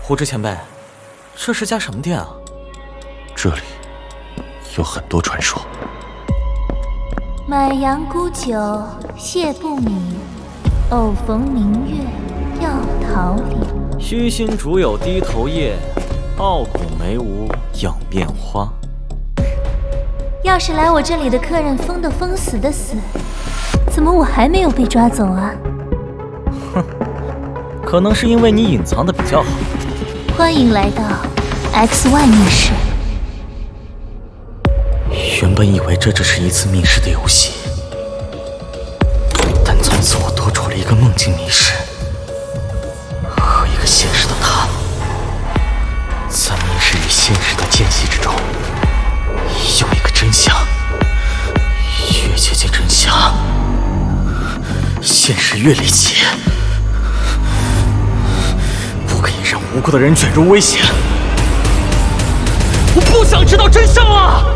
胡之前辈，这是家什么店啊？这里有很多传说。买羊沽酒，谢不敏；偶逢明月，要桃李。虚心竹有低头叶，傲骨梅无仰面花。要是来我这里的客人疯的疯，死的死，怎么我还没有被抓走啊？哼，可能是因为你隐藏的比较好。欢迎来到 XY 密室。原本以为这只是一次密室的游戏，但从此我多出了一个梦境密室和一个现实的他。在密室与现实的间隙之中，有一个真相。越接近真相，现实越离奇。不可以让无辜的人卷入危险。我不想知道真相了。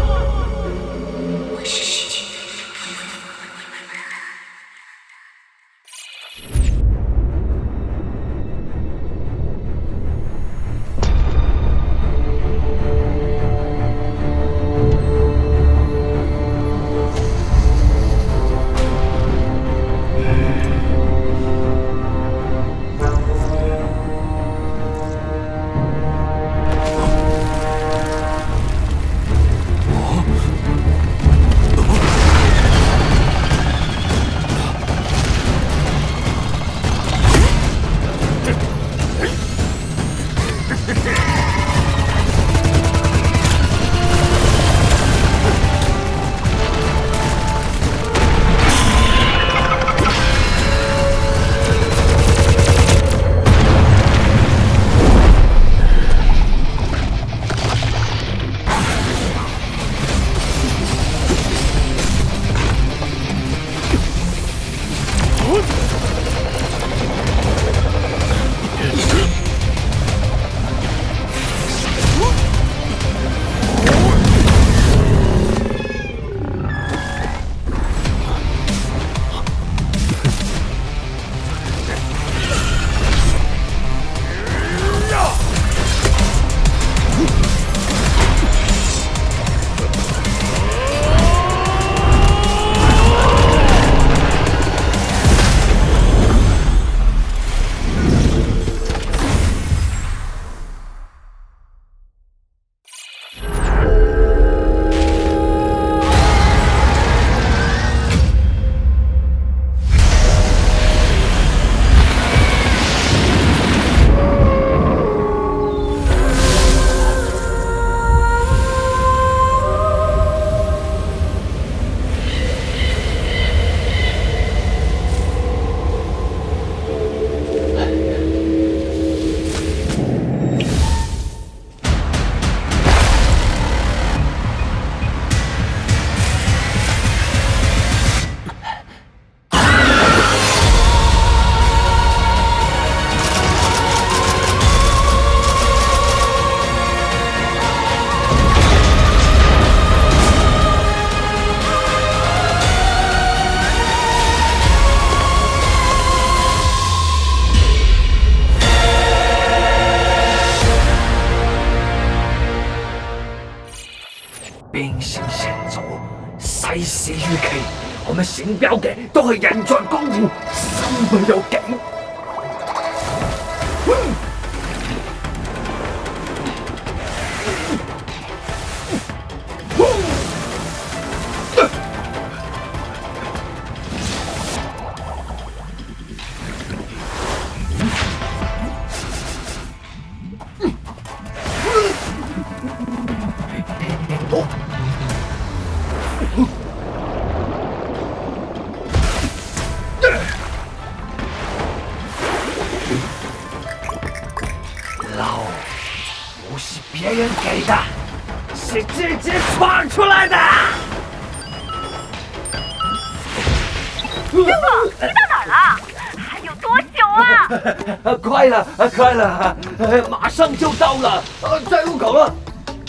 兵行險阻，誓死於期。我們醒標嘅都係人在江湖，心裏有境。老不是别人给的，是自己闯出来的。师傅，你到哪儿了？还有多久啊？快了，快了，马上就到了，在路口了。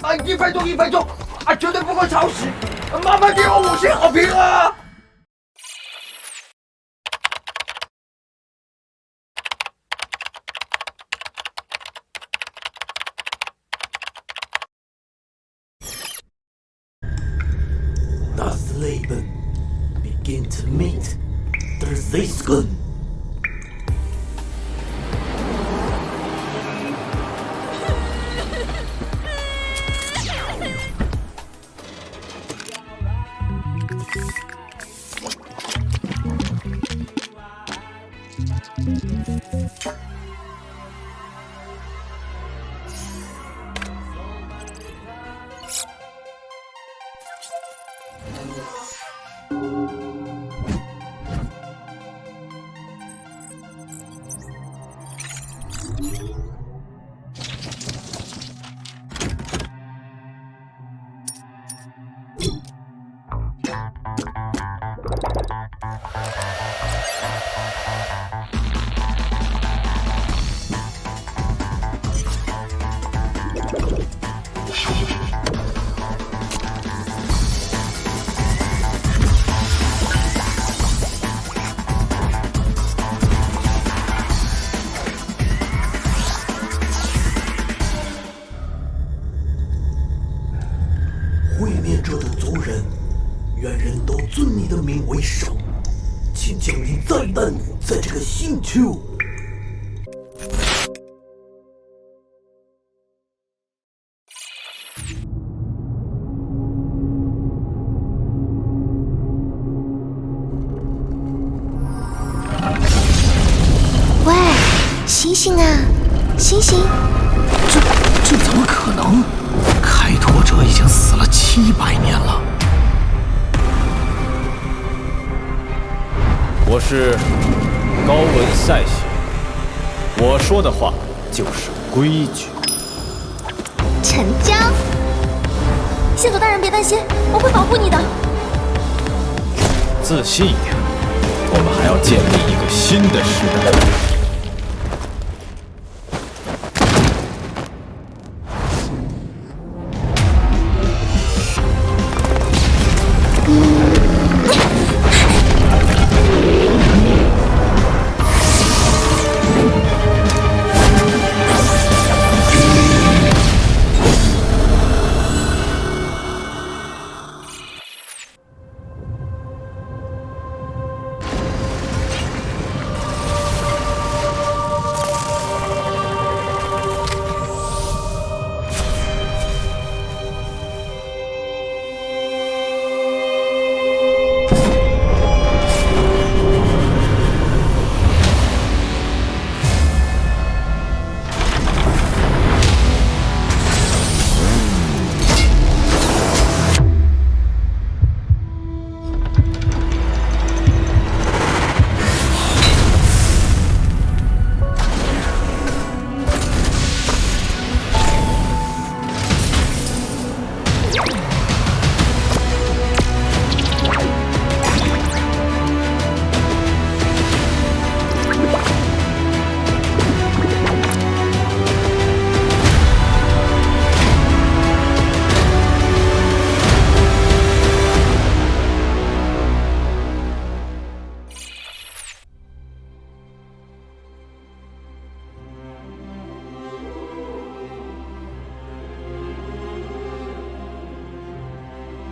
1分钟，1分钟，绝对不会超时。麻烦给我5星好评啊！ begin to meet the Zeusgun.毁灭者的族人，愿人都尊你的名为圣，请降临灾难在这个星球。喂，醒醒啊，醒醒！这怎么可能？开拓者已经死了700年了。我是高文赛雪，我说的话就是规矩。成交。县主大人别担心，我会保护你的。自信一点，我们还要建立一个新的时代。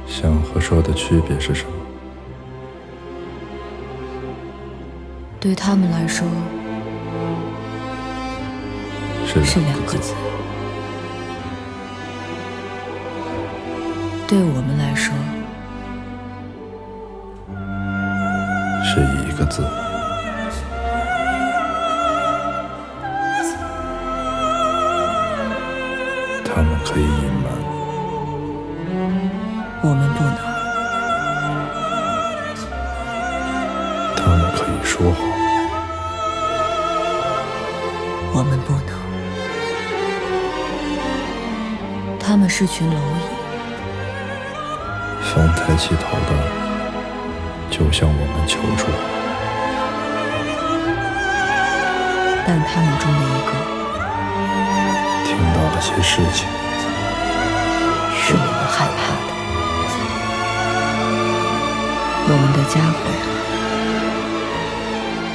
想和说的区别是什么？对他们来说是两个字，对我们来说是一个字。他们可以隐瞒，我们不能。他们可以说谎，我们不能。他们是群蝼蚁，凡抬起头的，就向我们求助。但他们中的一个听到了些事情，是我们害怕的。我们的家回来，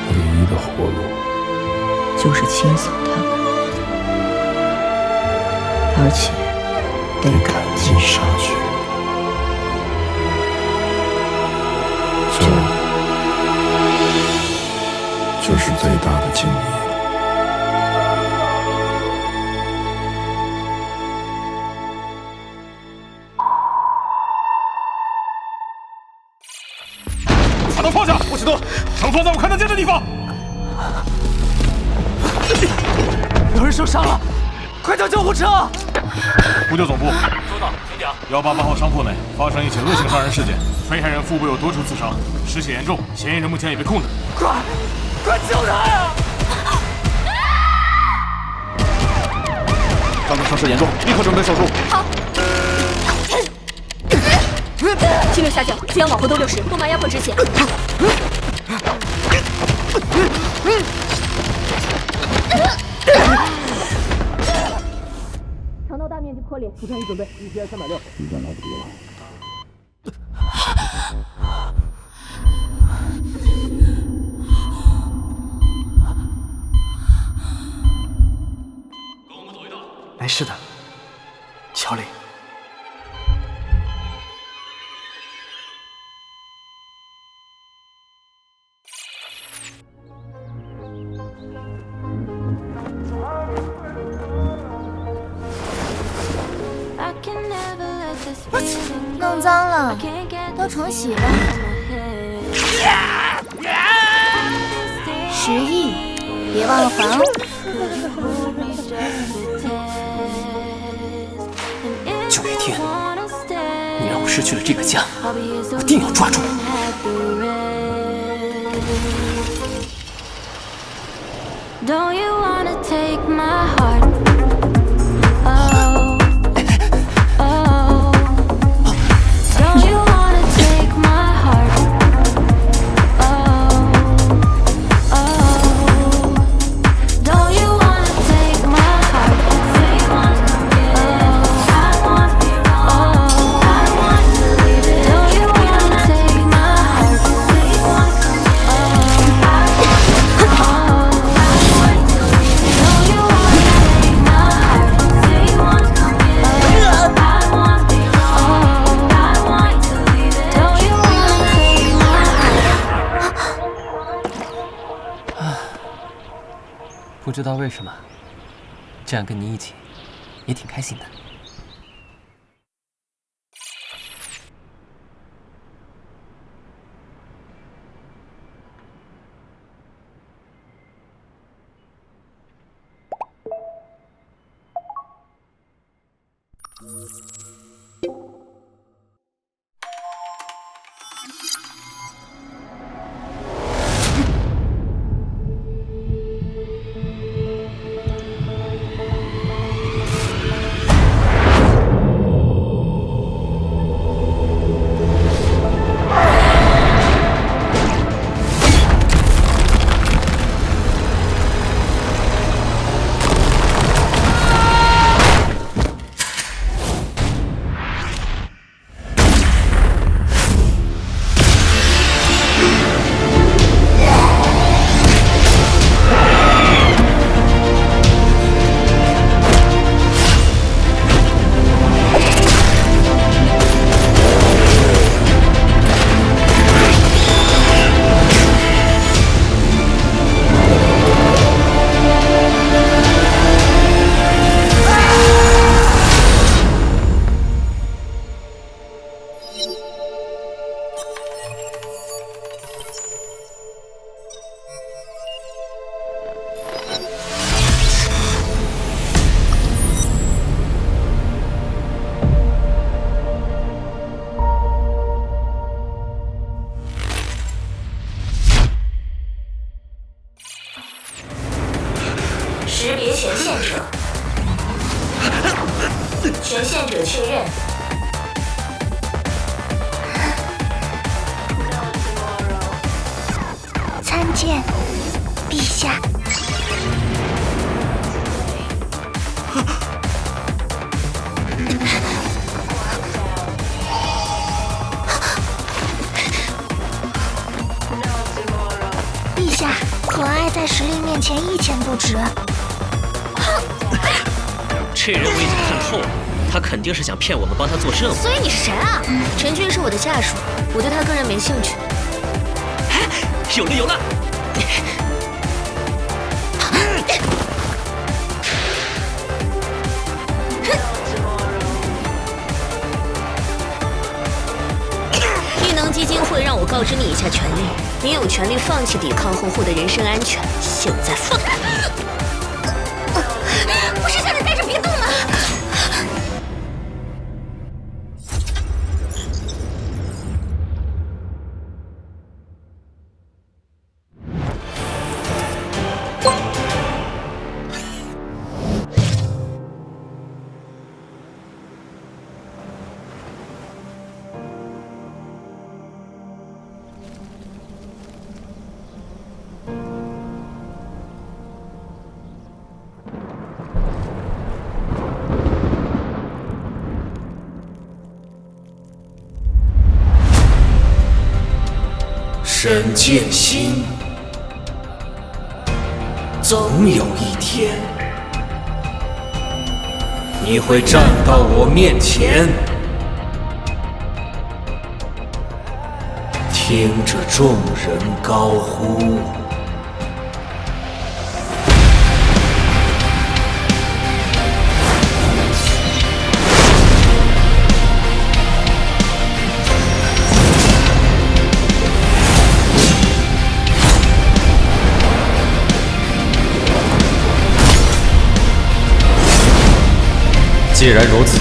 唯一的活路就是清扫他们，而且得赶尽杀绝。这就是最大的敬意。把刀放下，我启东，手放在我看得见的地方。有人受伤了，快叫救护车！呼救总部，收到，请讲。188号商铺内发生一起恶性杀人事件，被害人腹部有多处刺伤，失血严重，嫌疑人目前已被控制。快救他呀！刚刚伤势严重，立刻准备手术。好。气流下降，血氧往后兜60，动脉压迫止血。肠道大面积破裂，腹腔已准备，EPI 360。你干来不及了。跟我们走一道。没事的，乔丽。弄脏了，都重洗了。10亿，别忘了还哦。九月天，你让我失去了这个家，我定要抓住Don't you wanna take my heart? Oh, oh. Don't you wanna take my heart? Oh, oh. Don't you wanna take my heart? Oh, I want you. Oh, I want to leave it. Don't you wanna take my heart? Oh, I want you. Oh, 不知道为什么，这样跟你一起也挺开心的。识别权限者，权限者确认。参见，陛下。陛下，可爱在实力面前一钱不值。这人我已经看透了，他肯定是想骗我们帮他做任务。所以你是谁啊？陈军是我的下属，我对他个人没兴趣。有了有了！你一下权利，你有权利放弃抵抗后获得人身安全。现在放开！不是叫你待着别动吗？沈剑心，总有一天，你会站到我面前，听着众人高呼。既然如此，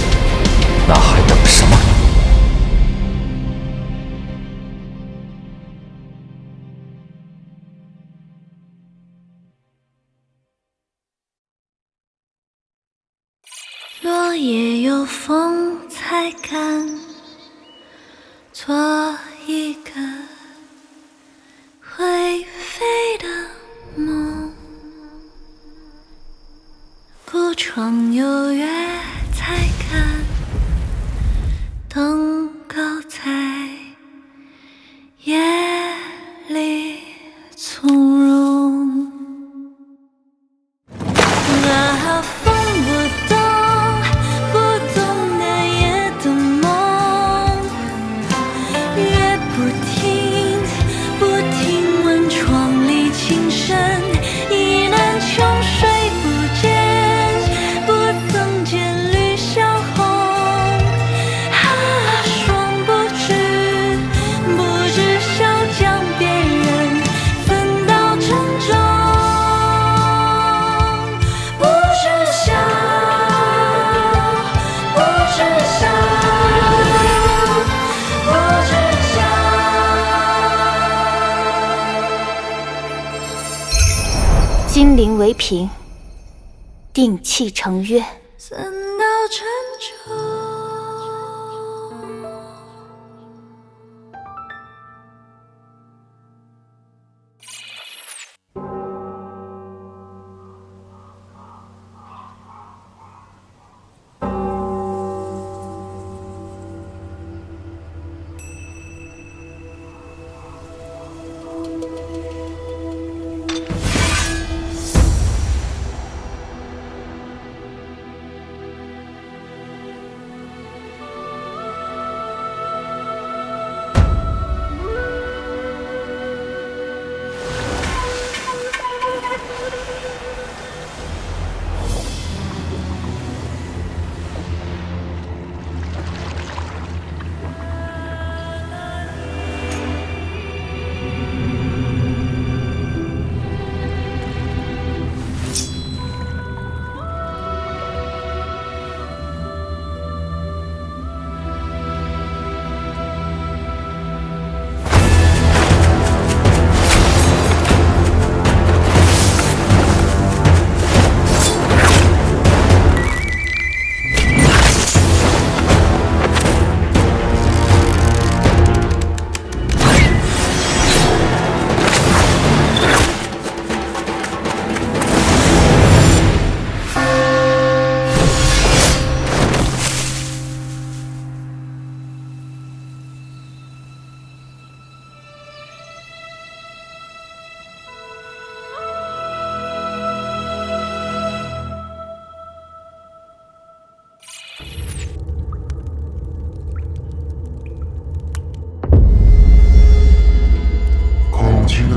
那还等什么？落叶有风才敢做一个会飞的梦，孤窗有月才敢登高在夜里从容。啊，风不动，不动的夜的梦，月不停，不停吻窗里情深，意难穷，水不见，不曾见绿小红。啊，双不知，不知晓将别人分到珍重。金陵为凭，定气成约。怎到珍重？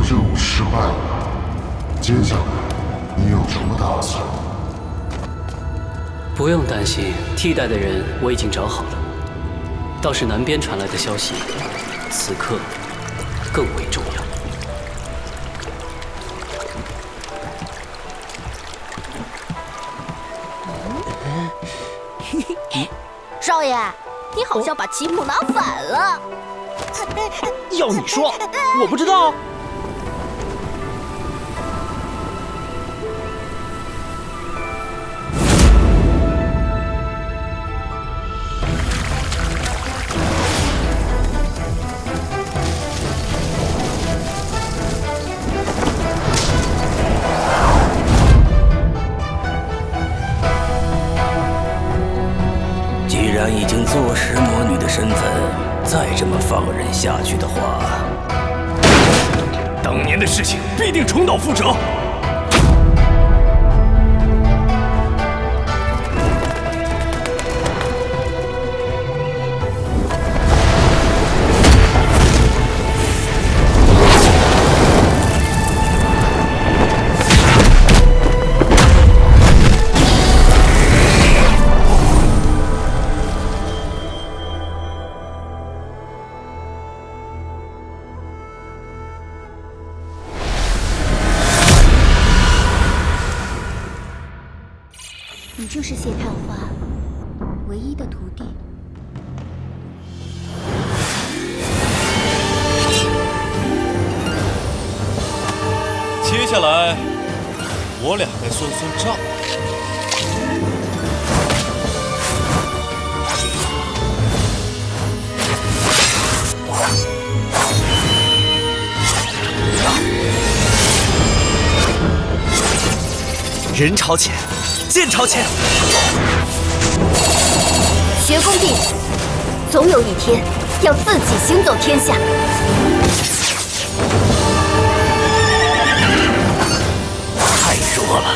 任务失败了，接下来你有什么打算？不用担心，替代的人我已经找好了。倒是南边传来的消息，此刻更为重要。少爷，你好像把棋谱拿反了。要你说，我不知道。既然已经坐实魔女的身份，再这么放任下去的话，当年的事情必定重蹈覆辙。你就是谢探花唯一的徒弟。接下来，我俩该算算账。人朝前，剑朝前。学宫弟子，总有一天要自己行走天下。太弱了。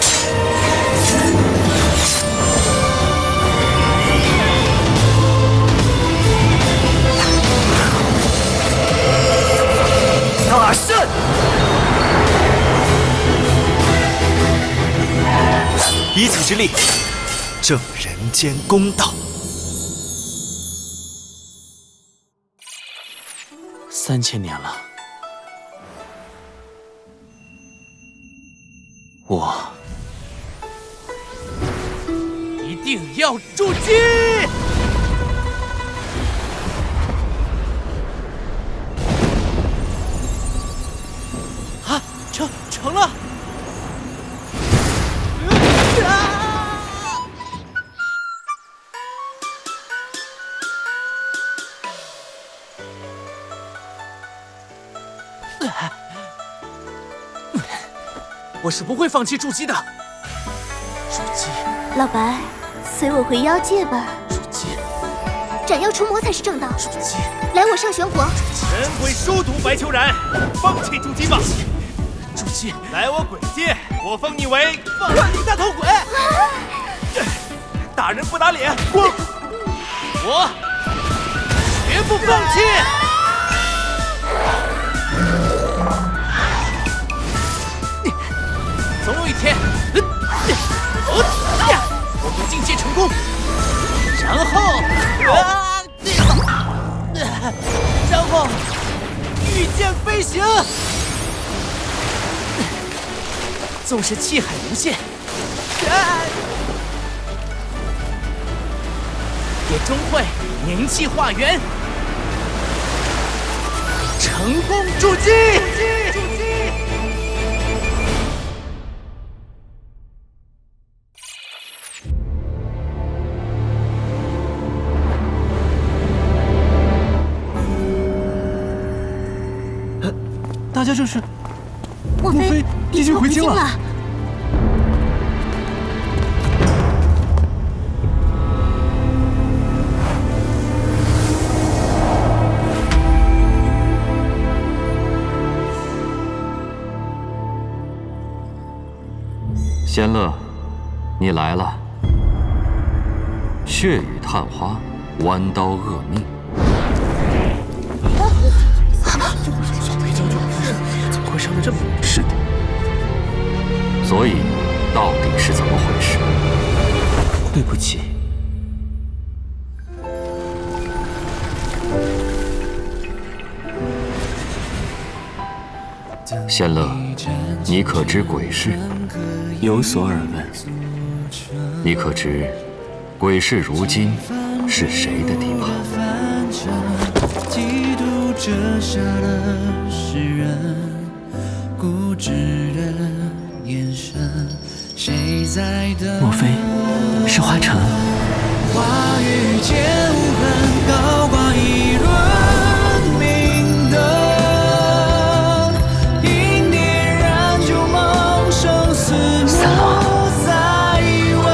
大圣！一己之力，正人间公道。3000年了，我一定要筑基！啊，成了！我是不会放弃筑基的。筑基，老白，随我回妖界吧。筑基，斩妖除魔才是正道。筑基，来我上玄火。神鬼殊途白秋然，放弃筑基吧。筑基，来我鬼界，我封你为放你大头鬼。打人不打脸，滚！我绝不放弃。总有一天，我会进阶成功，然后御剑飞行，纵使气海无限，也终会凝气化元，成功筑基。大家这是？莫非帝君回京了？仙乐，你来了。血雨探花，弯刀恶命。裴将军，怎么会伤得这么重？是的。所以，到底是怎么回事？对不起。仙乐，你可知鬼市？有所耳闻。你可知鬼市如今是谁的地盘？嫉妒折下了世人固执的眼神，谁在等？莫非是花城？话语间无痕，高挂一轮明灯，因点燃旧梦，生死不再问。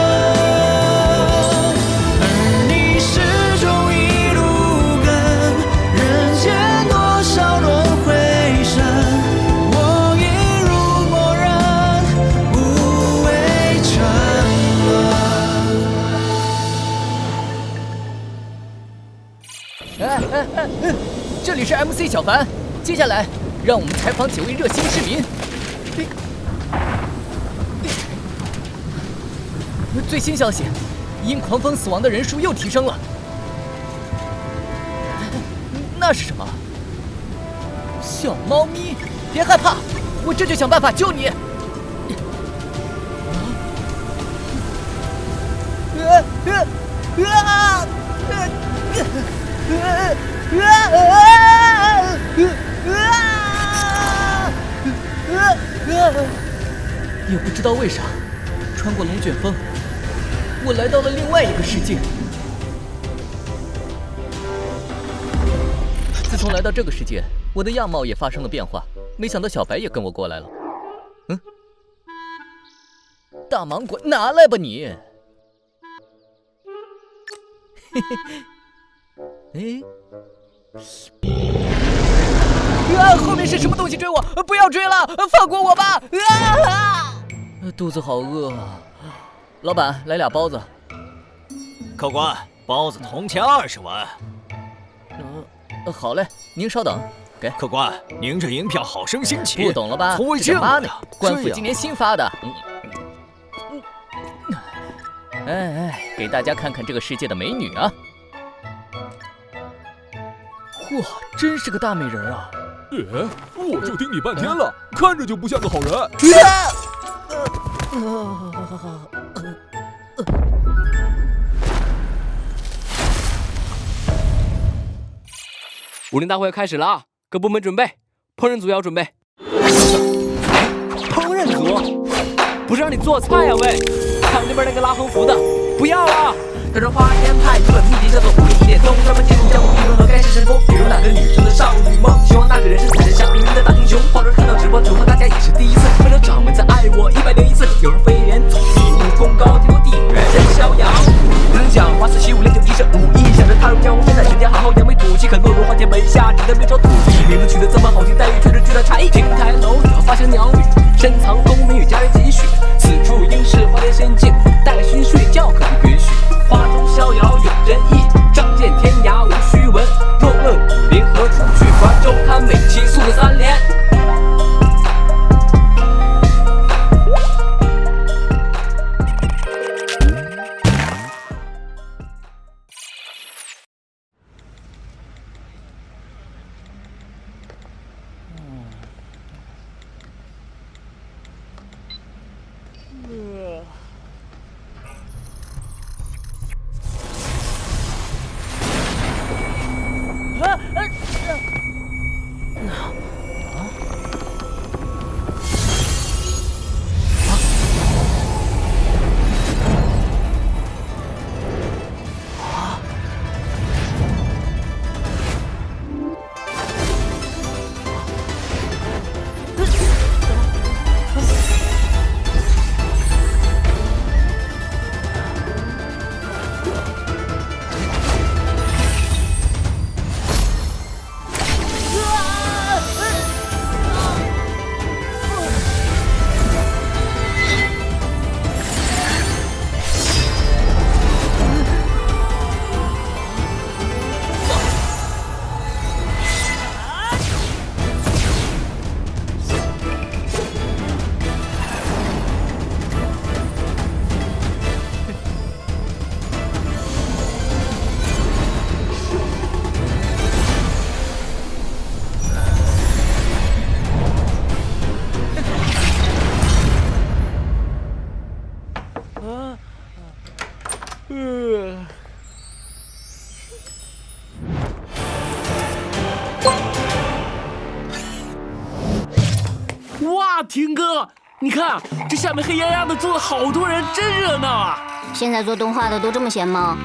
而你始终一路跟，人间多少轮回声，我一如默认，无谓沉沦。这里是 MC 小凡，接下来让我们采访几位热心市民。最新消息，因狂风死亡的人数又提升了。那是什么？小猫咪，别害怕，我这就想办法救你。也不知道为啥，穿过龙卷风，我来到了另外一个世界。自从来到这个世界，我的样貌也发生了变化。没想到小白也跟我过来了。大芒果拿来吧你！嘿嘿，后面是什么东西追我？不要追了，放过我吧！肚子好饿啊！老板，来俩包子。客官，包子铜钱20文。好嘞，您稍等。给客官，您这银票好生新奇。不懂了吧？从未见过的。官府今年新发的。给大家看看这个世界的美女啊！哇，真是个大美人啊！我就盯你半天了，看着就不像个好人。武林大会开始了啊！各部门准备，烹饪组要准备。烹饪组？不是让你做菜呀喂！看我那边那个拉横幅的，不要啊！他说花言派出了秘籍，叫做武林1点通，专门记录江湖议论和盖世神功。比如哪个女生的少女梦，希望那个人是踩着祥云的大英雄。或者看到直播主播大家也是第一次，为了掌门再爱我101次。有人飞檐走壁，武功高，天国地远人逍遥。有人讲话是习武练就一身武艺，想着踏入江湖，现在人家好好扬眉吐气，可落入花间门下，只得面朝土地。名字取得这么好听，待遇却是巨大差异。亭台楼宇和花香鸟语，深藏功名与家人积蓄。此处应是花间仙境，带薪睡觉可不允许。花中逍遥有真意，仗剑天涯无虚文。若问武林何处去，关周刊每期速度3连。哇，霆哥，你看这下面黑压压的坐了好多人，真热闹啊！现在做动画的都这么闲吗？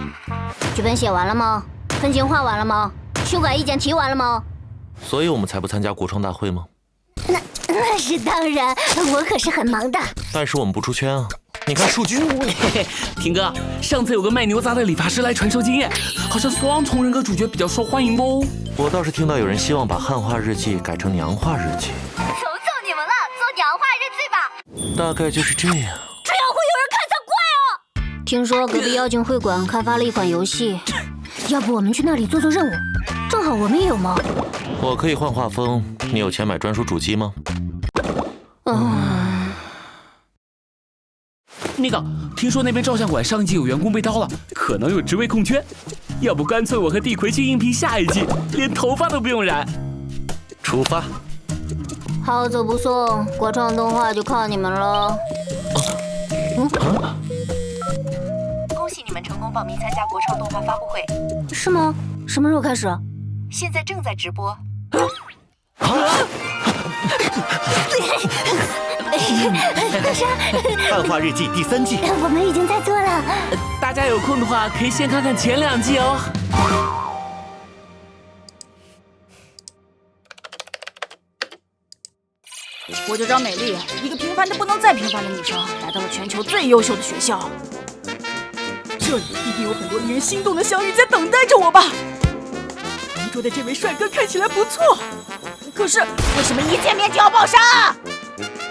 剧本写完了吗？分镜画完了吗？修改意见提完了吗？所以我们才不参加国创大会吗？那是当然，我可是很忙的。但是我们不出圈啊！你看数据。霆哥，上次有个卖牛杂的理发师来传授经验，好像双重人格主角比较受欢迎哦。我倒是听到有人希望把汉化日记改成娘化日记。求求你们了，做娘化日记吧！大概就是这样。这样会有人看才怪哦。听说隔壁妖精会馆开发了一款游戏，要不我们去那里做做任务？正好我们也有猫。我可以换画风，你有钱买专属主机吗？那个，听说那边照相馆上一季有员工被刀了，可能有职位空缺，要不干脆我和地葵去应聘下一季，连头发都不用染。出发。好走不送，国创动画就靠你们了。恭喜你们成功报名参加国创动画发布会。是吗？什么时候开始？现在正在直播。汉化日记第3季，我们已经在做了。大家有空的话，可以先看看前2季哦。我就找美丽，一个平凡的不能再平凡的女生，来到了全球最优秀的学校。这里一定有很多令人心动的相遇在等待着我吧。邻桌的这位帅哥看起来不错，可是为什么一见面就要爆杀啊？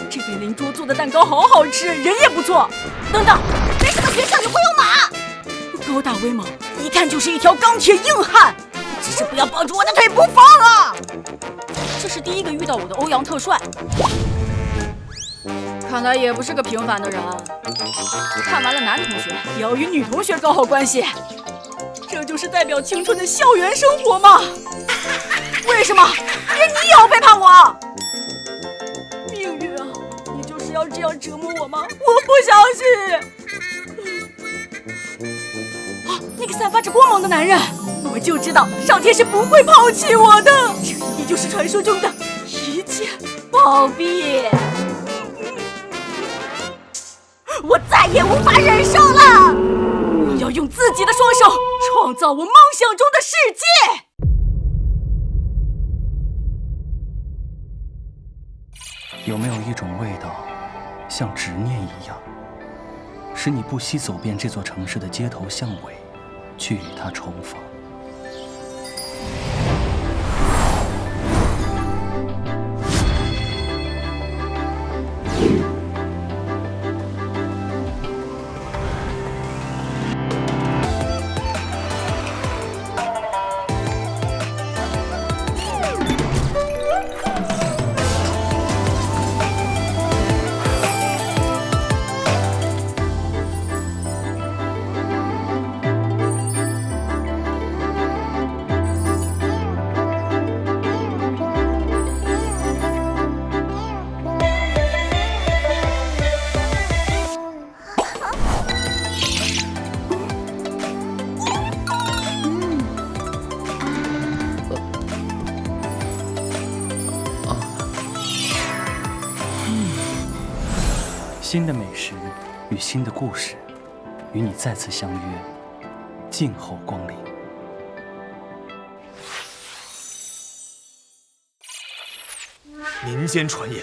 这位邻桌做的蛋糕好好吃，人也不错。等等，为什么学校里会有马？高大威猛，一看就是一条钢铁硬汉。只是不要抱住我的腿不放啊！这是第一个遇到我的欧阳特帅，看来也不是个平凡的人。看完了男同学，也要与女同学搞好关系，这就是代表青春的校园生活吗？为什么连你也要背叛我？命运啊，你就是要这样折磨我吗？我不相信。啊，那个散发着光芒的男人，我就知道上天是不会抛弃我的，这一定就是传说中的一切暴毙。我再也无法忍受了，我要用自己的双手创造我梦想中的世界。有没有一种味道，像执念一样，使你不惜走遍这座城市的街头巷尾，去与它重逢？新的美食与新的故事，与你再次相约，静候光临。民间传言，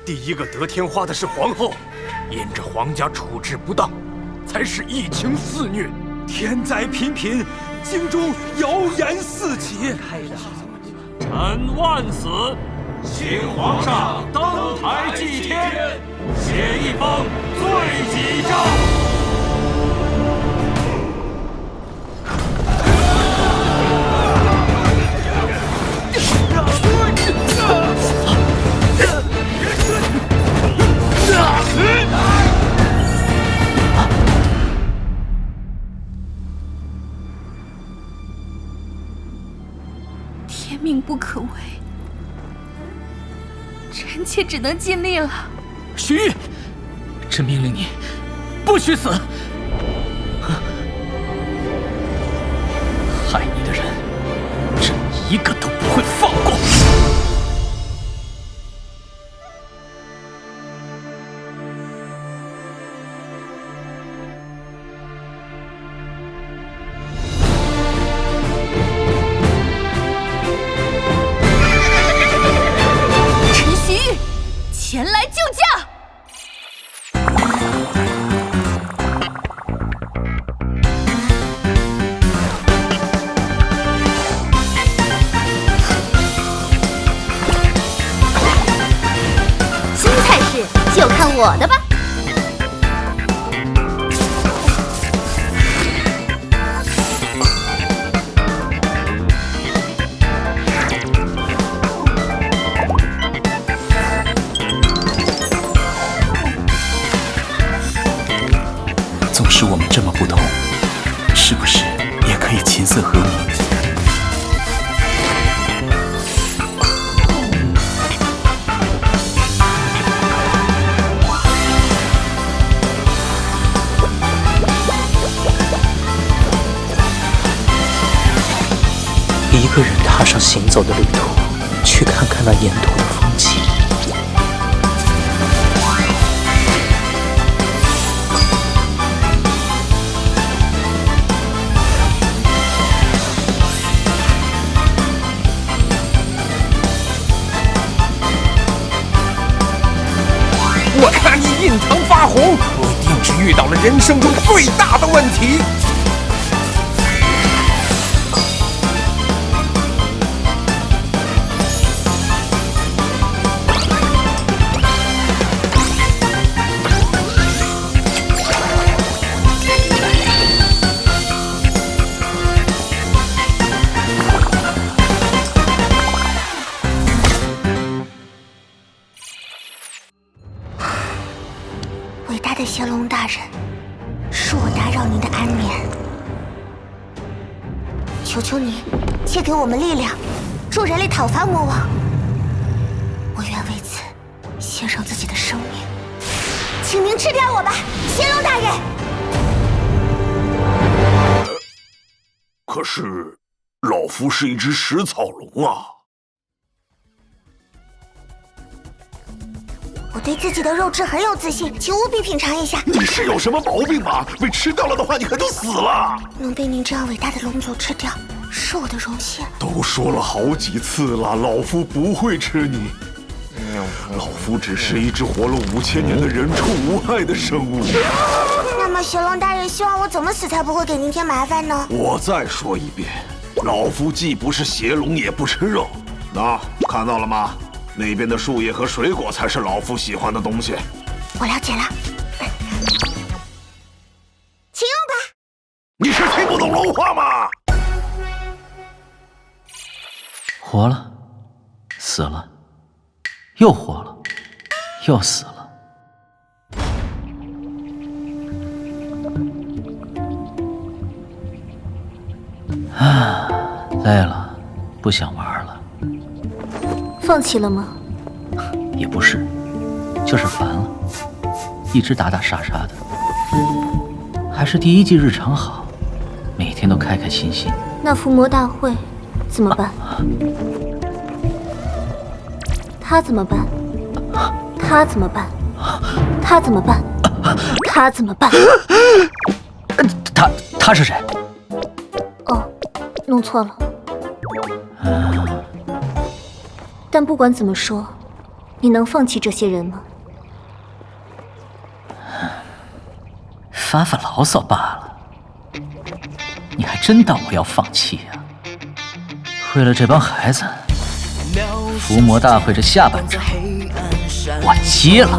第一个得天花的是皇后，因着皇家处置不当，才使疫情肆虐，天灾频频，京中谣言四起。臣万死，请皇上登台祭天，写一封罪己诏。天命不可违，臣妾只能尽力了。徐玉，朕命令你，不许死！一个都不会放过。陈徐玉，前来救驾！就看我的吧！纵使我们这么不同，是不是也可以琴瑟和鸣？一个人踏上行走的旅途，去看看那沿途的风景。我看你印堂发红，一定是遇到了人生中最大的问题。伟大的邪龙大人，是我打扰您的安眠，求求您借给我们力量，助人类讨伐魔王。我愿为此献上自己的生命，请您吃掉我吧，邪龙大人。可是，老夫是一只食草龙啊！我对自己的肉质很有自信，请务必品尝一下。你是有什么毛病吗？被吃掉了的话，你可就死了。能被您这样伟大的龙族吃掉，是我的荣幸。都说了好几次了，老夫不会吃你。老夫只是一只活了5000年的人畜无害的生物。那么邪龙大人希望我怎么死才不会给您添麻烦呢？我再说一遍，老夫既不是邪龙，也不吃肉。那看到了吗？那边的树叶和水果才是老夫喜欢的东西。我了解了，请用吧。你是听不懂龙话吗？活了，死了，又活了，又死了。啊，累了，不想玩了。放弃了吗？也不是，就是烦了，一直打打杀杀的。还是第一季日常好，每天都开开心心。那伏魔大会怎么办？他怎么办？他怎么办？他怎么办？他怎么办？他是谁？哦，弄错了。但不管怎么说，你能放弃这些人吗？发发牢骚罢了。你还真当我要放弃啊？为了这帮孩子，伏魔大会这下半场我接了。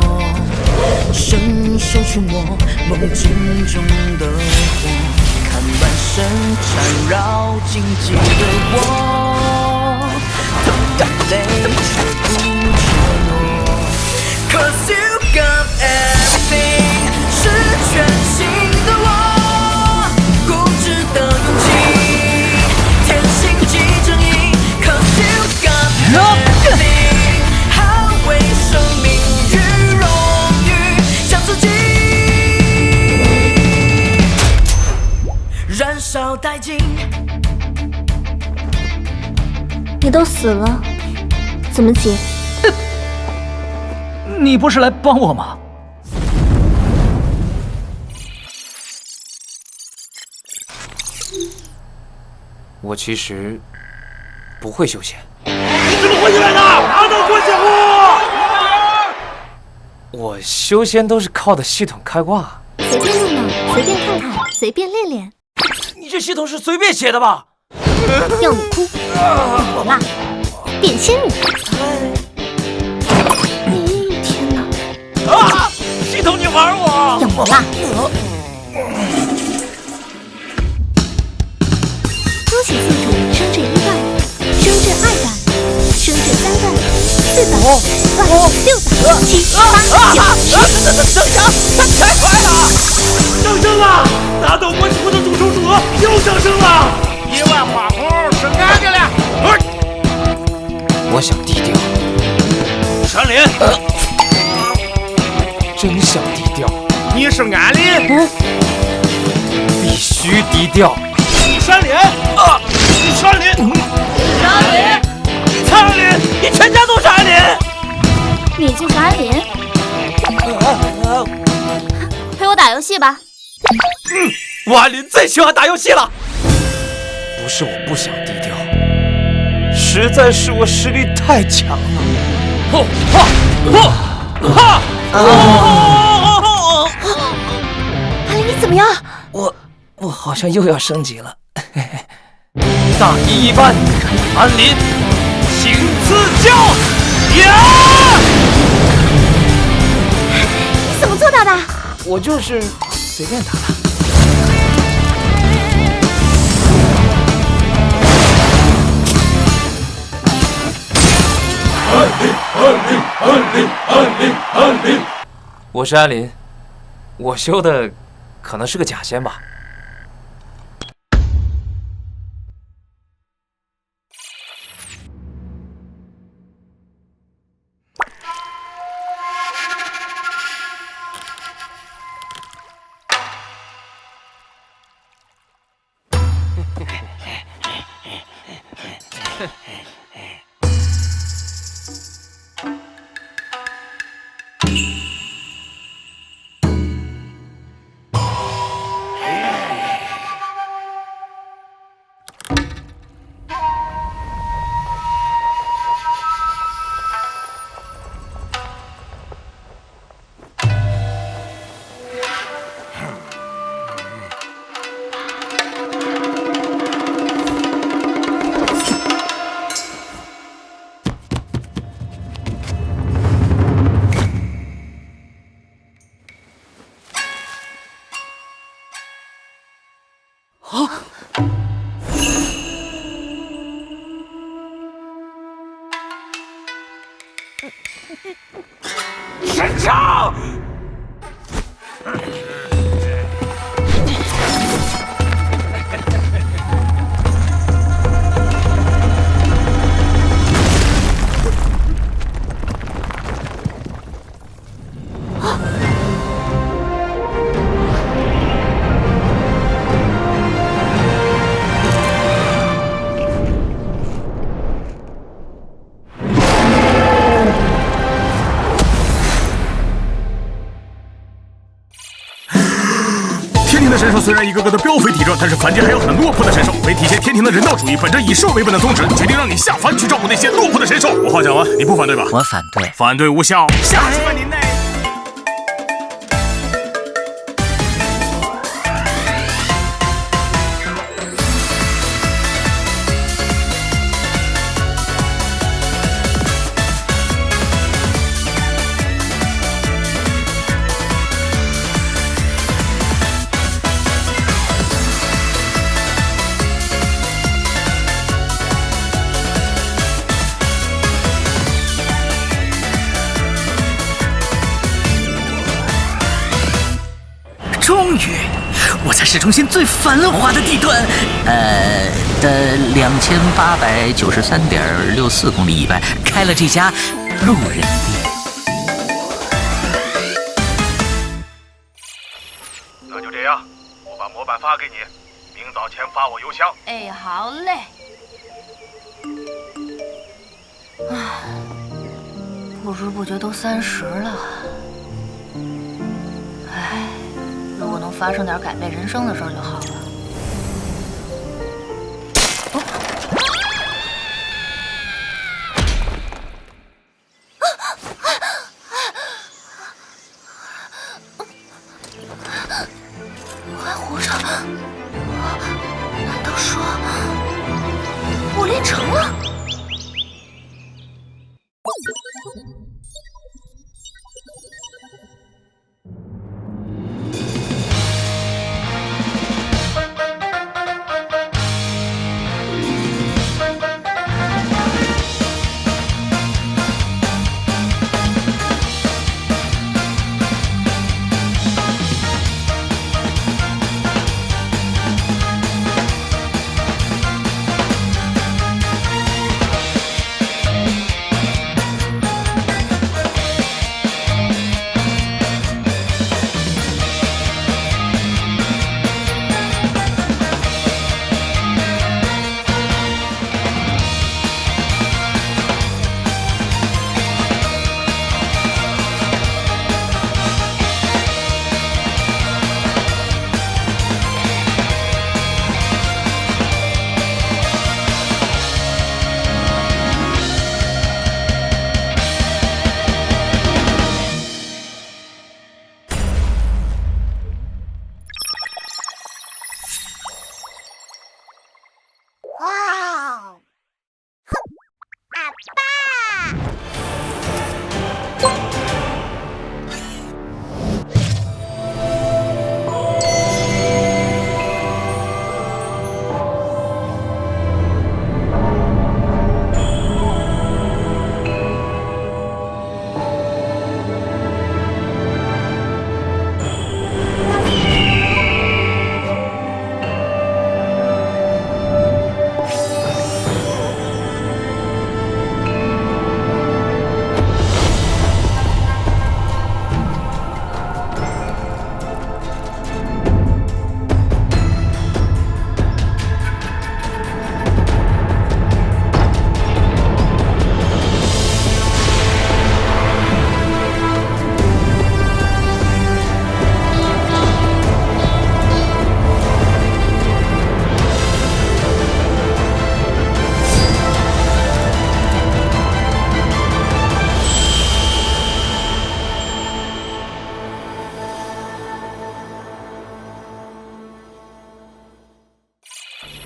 伸手触摸梦境中的火，看半生缠绕荆棘的我，等待泪却不承诺。Cause you got everything， 是全新的我，固执的勇气，天性即正义。Cause you got everything， 捍卫生命与荣誉，向自己燃烧殆尽。你都死了，怎么解？你不是来帮我吗？我其实不会修仙。你怎么混进来的？拿到关键户！我修仙都是靠的系统开挂。随便弄弄，随便看看，随便练练。你这系统是随便写的吧？要你哭，我辣，变仙女。天哪！啊！系统你玩我！要我辣！多请宿主升至1段，升至2段，升至3段、4段、5段、6段、7、8、9、10。升升，他太快了！上升了！拿到关系户的主手组又上升了！1万花红是俺的了。我想低调。山林，真想低调。你是俺的，必须低调。你山林啊！你山林，山林，你苍林，你全家都是安林。你就是安林。陪我打游戏吧。我安林最喜欢打游戏了。不是我不想低调，实在是我实力太强了。安林，你怎么样？我好像又要升级了。大一一班，安林，请赐教！呀！你怎么做到的？我就是随便打打。安林！我是安林，我修的可能是个假仙吧。神唱！神兽虽然一个个的膘肥体壮，但是凡间还有很落魄的神兽。为体现天庭的人道主义，本着以兽为本的宗旨，决定让你下凡去照顾那些落魄的神兽。我话讲完，你不反对吧？我反对，反对无效。下去吧您嘞！终于，我在市中心最繁华的地段，的2893.64公里以外，开了这家路人店。那就这样，我把模板发给你，明早前发我邮箱。哎，好嘞。不知不觉都30了。唉，如果能发生点改变人生的事儿就好了。我还活着？难道说我练成了？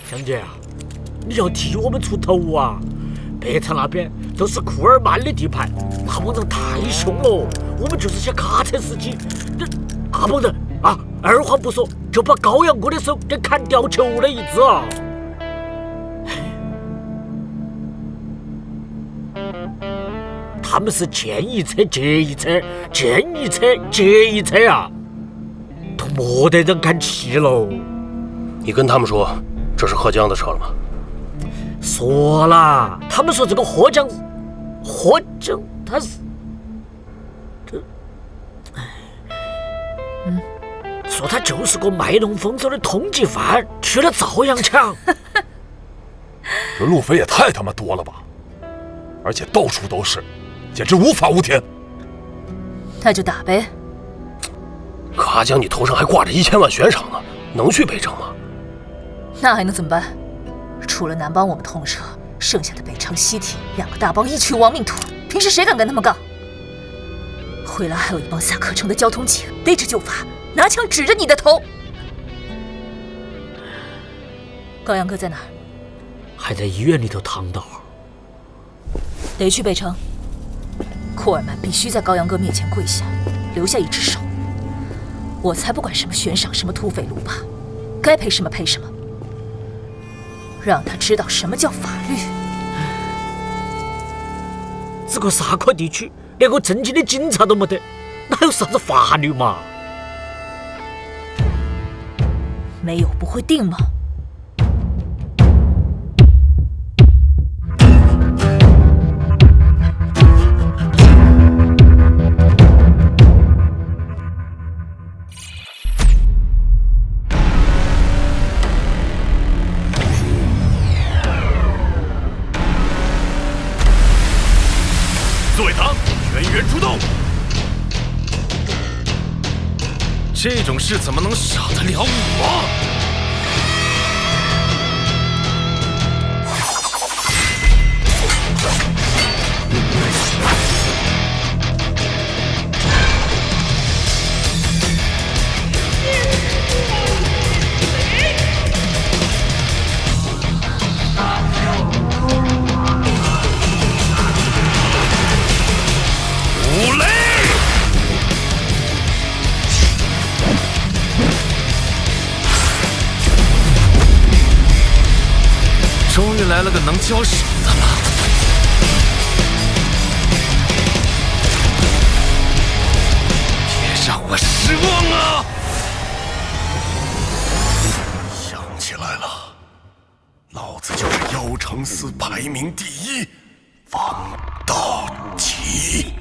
香姐啊，你要替我们出头啊！北城那边都是库尔曼的地盘，大帮人太凶了，我们就是些卡车司机，这大帮人啊，二话不说就把高阳哥的手给砍掉球了一只啊！他们是见一车接一车，见一车接一车啊，都没得人敢骑喽。你跟他们说这是贺江的车了吗？说了，他们说这个贺江他是，说他就是个卖弄风骚的通缉犯，去了赵阳强。这路匪也太他妈多了吧，而且到处都是，简直无法无天。那就打呗。可阿江，你头上还挂着1000万悬赏呢，能去北城吗？那还能怎么办？除了南帮我们通车，剩下的北昌、西提2个大帮一区亡命徒，平时谁敢跟他们杠？回来还有一帮下课城的交通警，逮着就罚，拿枪指着你的头。高阳哥在哪儿？还在医院里头躺倒。得去北城。库尔曼必须在高阳哥面前跪下，留下一只手。我才不管什么悬赏，什么土匪路霸，该赔什么赔什么。让他知道什么叫法律。这个沙克地区连个正经的警察都没得，哪有啥子法律嘛？没有不会定吗？左卫堂，人员出动。这种事怎么能少得了我？终于来了个能交手的了。别让我失望啊！想起来了，老子就是妖城司排名第1，王道奇。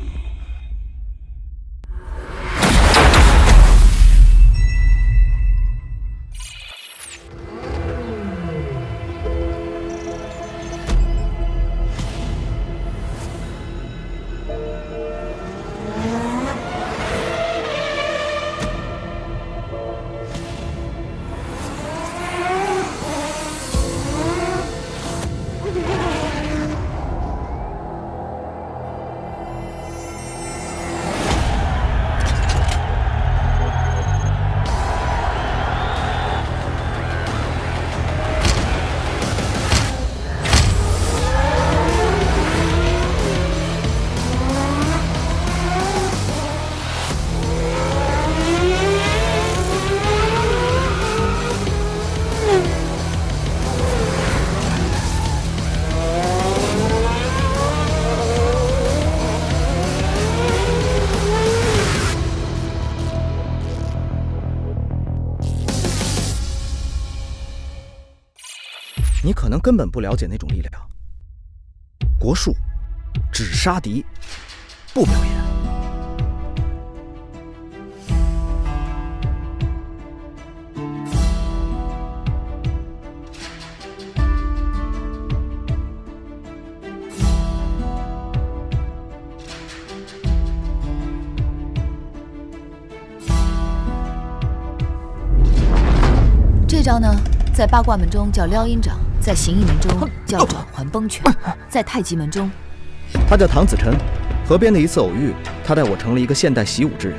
你可能根本不了解那种力量。国术，只杀敌，不表演。这招呢，在八卦门中叫撩阴掌，在形意门中叫转环崩拳，在太极门中，他叫唐子辰。河边的一次偶遇，他带我成了一个现代习武之人。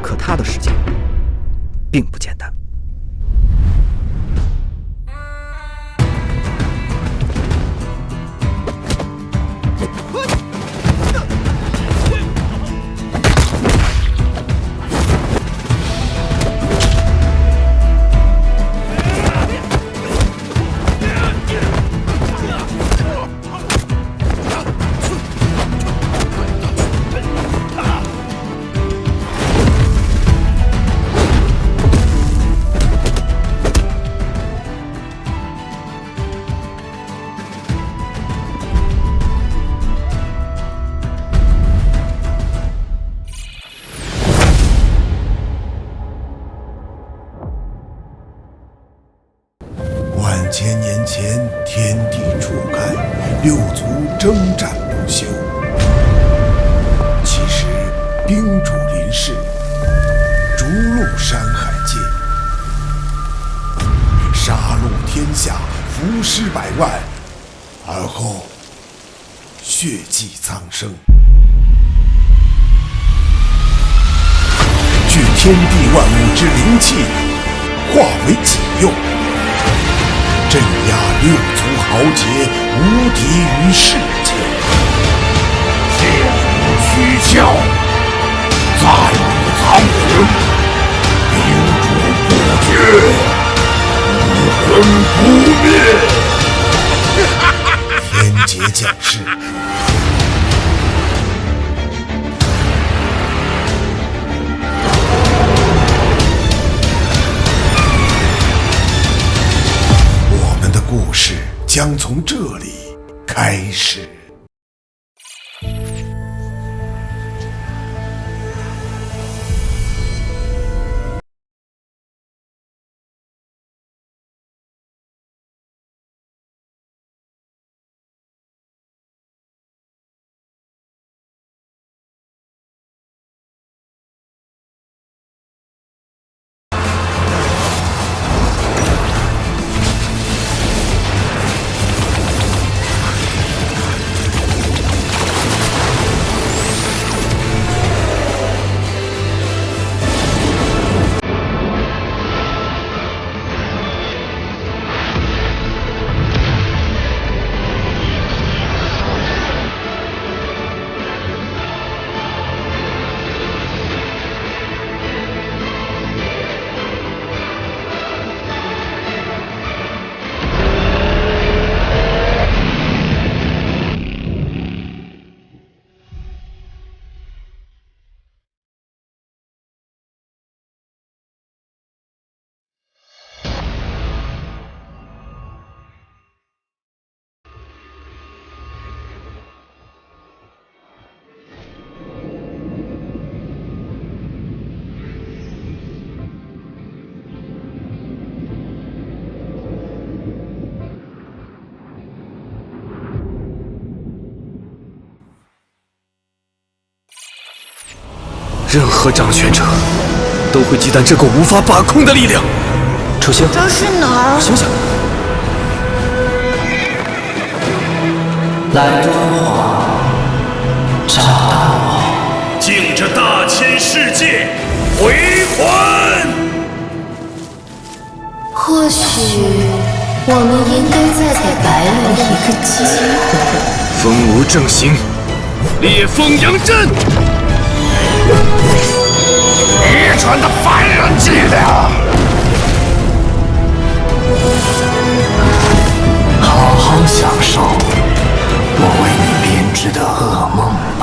可他的世界并不简单。千年前，天地初开，六族征战不休。其实，兵主临世，逐鹿山海界，杀戮天下，伏尸百万，而后血祭苍生，聚天地万物之灵气，化为己用。镇压六族豪杰，无敌于世间。剑舞虚鞘，再舞苍魂，兵主不绝，武魂不灭。天劫降世。故事将从这里开始。任何掌权者都会忌惮这股无法把控的力量。楚星，这是哪儿？醒醒！来敦煌，找到我，敬这大千世界回还。或许我们应该再给白鹿一个机会。风无正行，烈风扬阵。愚蠢的凡人伎俩！好好享受我为你编织的噩梦吧。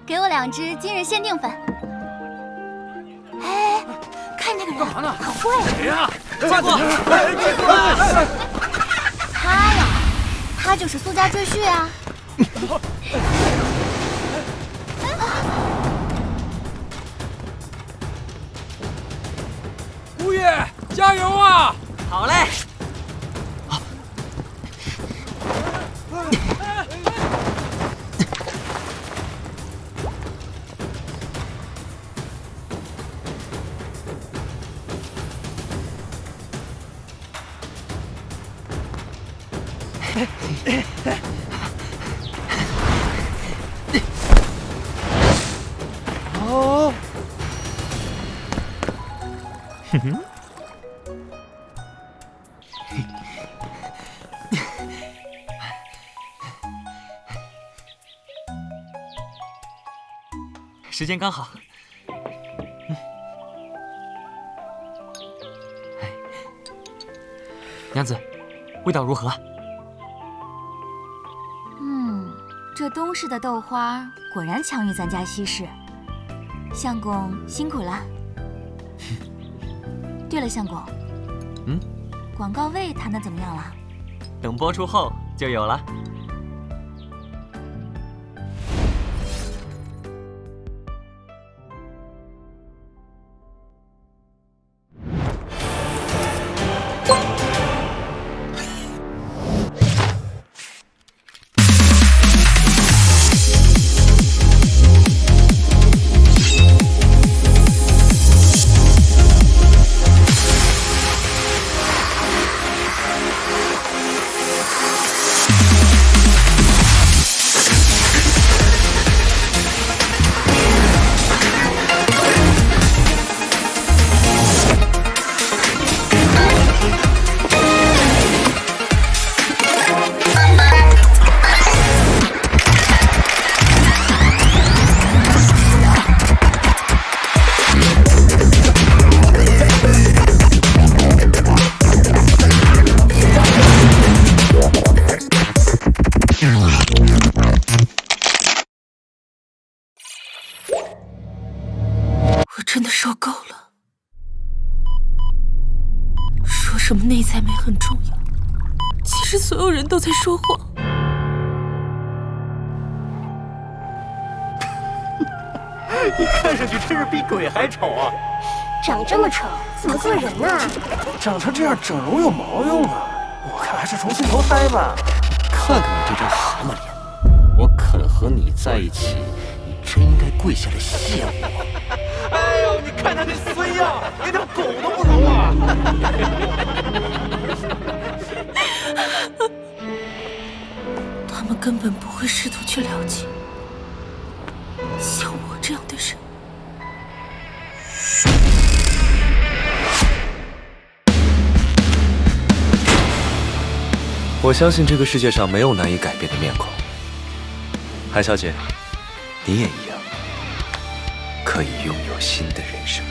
给我2只今日限定粉。哎，看那个人，好贵！谁呀？加过，他呀，他就是苏家赘婿啊。吴越，加油啊！好嘞。哦，哼哼。时间刚好。娘子，味道如何？这东市的豆花果然强于咱家西市。相公辛苦了。对了，相公，广告位谈得怎么样了？等播出后就有了。什么内在美很重要，其实所有人都在说谎。你看上去真是比鬼还丑啊！长这么丑，怎么做人呢？长成这样，整容有毛用啊？我看还是重新投胎吧。看看你这张蛤蟆脸，我肯和你在一起，你真应该跪下来谢我。哎呦，你看他那孙样，连条狗都不如啊！他们根本不会试图去了解像我这样的人。我相信这个世界上没有难以改变的面孔。海小姐，你也一样，可以拥有新的人生。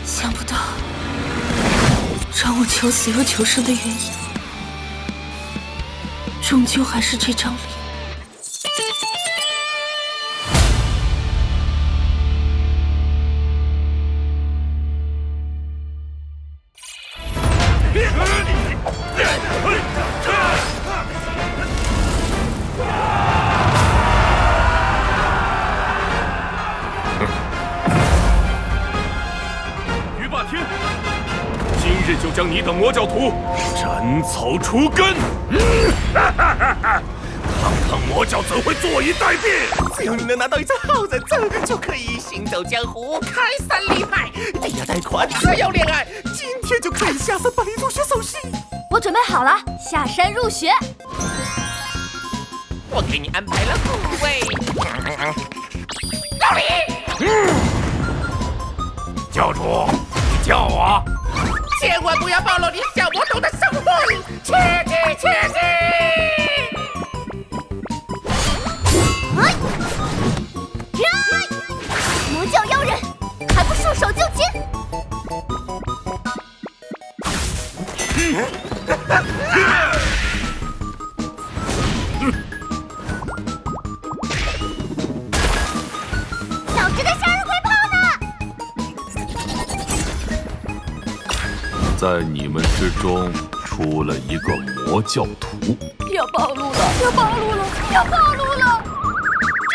想不到，让我求死又求生的原因，终究还是这张脸。就将你等魔教徒斩草除根！堂堂魔教怎会坐以待毙？只要你能拿到一张好人证，就可以行走江湖，开山立派。你要贷款，还要恋爱，今天就可以下山办理入学手续。我准备好了，下山入学。我给你安排了护卫。老李，教主，你叫我。千万不要暴露你小魔头的身份，切记切记！魔教妖人，还不束手就擒！小只的向日葵炮呢？在你们之中出了一个魔教徒，要暴露了！要暴露了！要暴露了！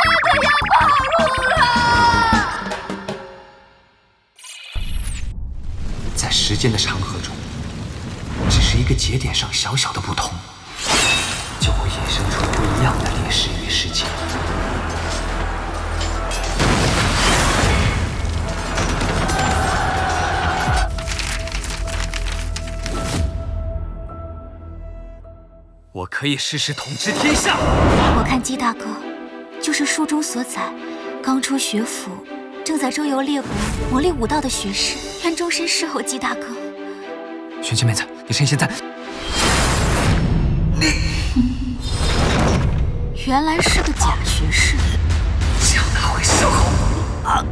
真的要暴露了！在时间的长河中，只是一个节点上小小的不同，就会衍生出不一样的历史与世界。我可以试试统治天下。我看姬大哥就是书中所载，刚出学府，正在周游列国磨砺武道的学士，愿终身侍候姬大哥。玄清妹子，你趁现在，原来是个假学士，将他会伺候啊！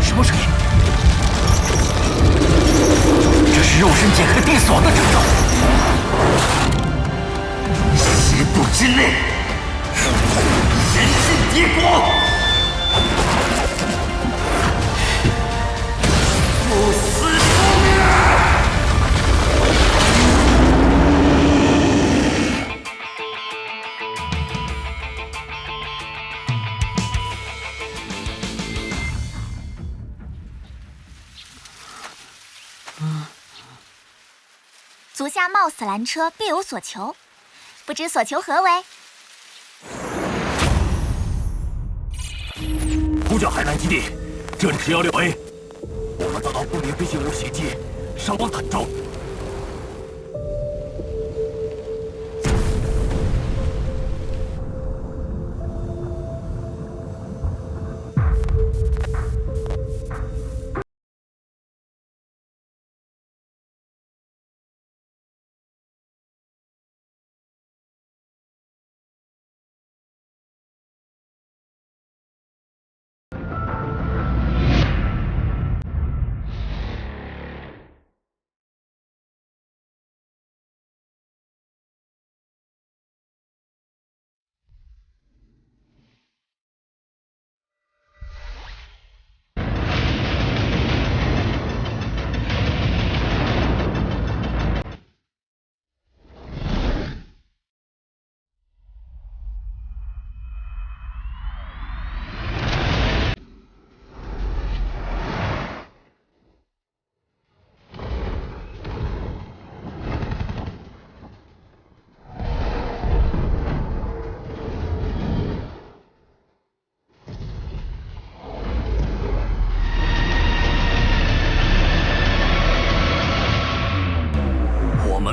什么声音？这是肉身剑客地锁的征兆。10步之内，人尽敌国。不死不灭。足下冒死拦车，必有所求，不知所求何为？呼叫海南基地，这里是16A，我们遭到不明飞行物袭击，伤亡惨重。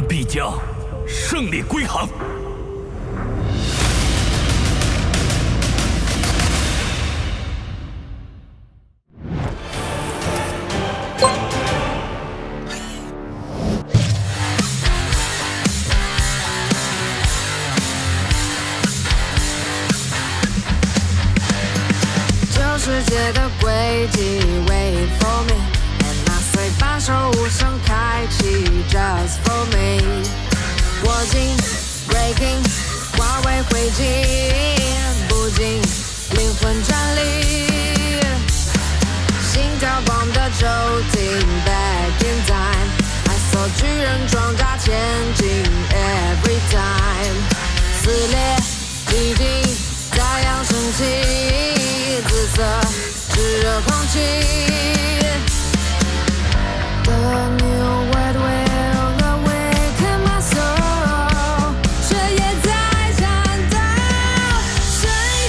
必将胜利归航。这世界的轨迹 ，Wait for me。把手无声开启 ，Just for me。握紧 ，Breaking， 化为灰烬，不禁灵魂站立，心跳狂的骤停 ，Back in time。I saw 巨人装甲前进 ，Every time。撕裂，已经太阳升起，紫色炙热空气。The new world will awaken my soul， 血液在颤抖，谁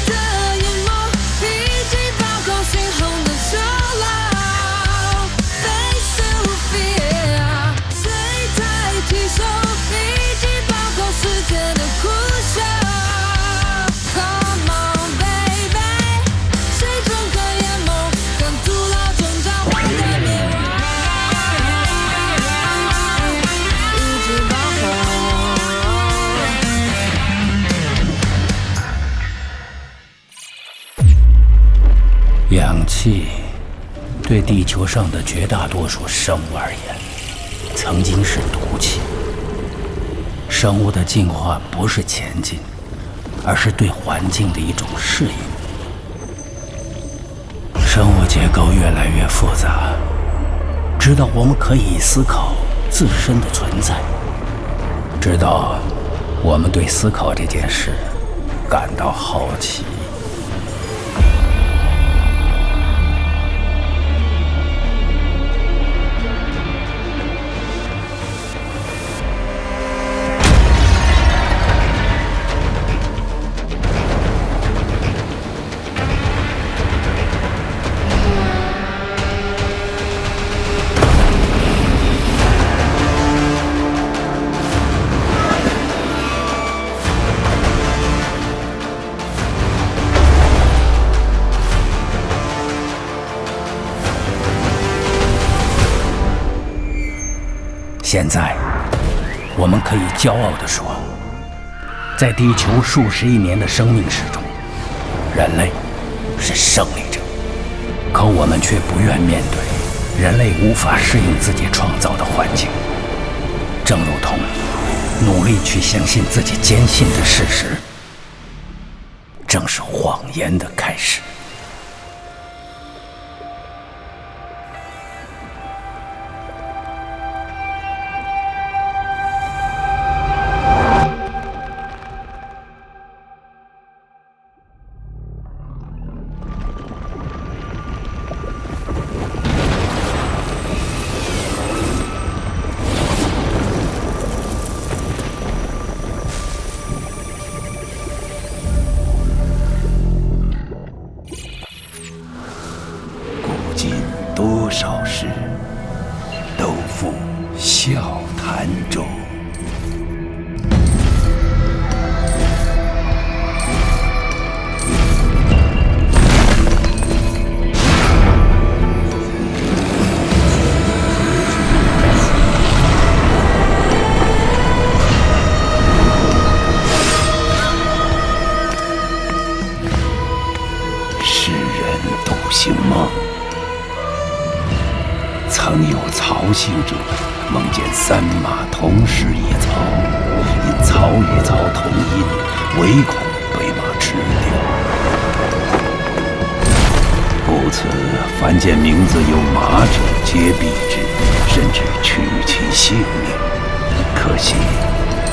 的眼眸一记爆口猩红的囚牢 ，Face to fear， 谁在提手一记爆口世界的苦笑 ，Come on baby， 谁睁开眼眸看徒劳挣扎换的灭亡。氧气对地球上的绝大多数生物而言，曾经是毒气。生物的进化不是前进，而是对环境的一种适应。生物结构越来越复杂，直到我们可以思考自身的存在，直到我们对思考这件事感到好奇。现在，我们可以骄傲地说，在地球数十亿年的生命史中，人类是胜利者。可我们却不愿面对人类无法适应自己创造的环境，正如同努力去相信自己坚信的事实，正是谎言的开始。多少事，都付笑谈中。世人独行梦。曾有曹姓者梦见三马同食一草，因草与草同音，唯恐被马吃掉。故此，凡见名字有马者，皆避之，甚至取其性命。可惜，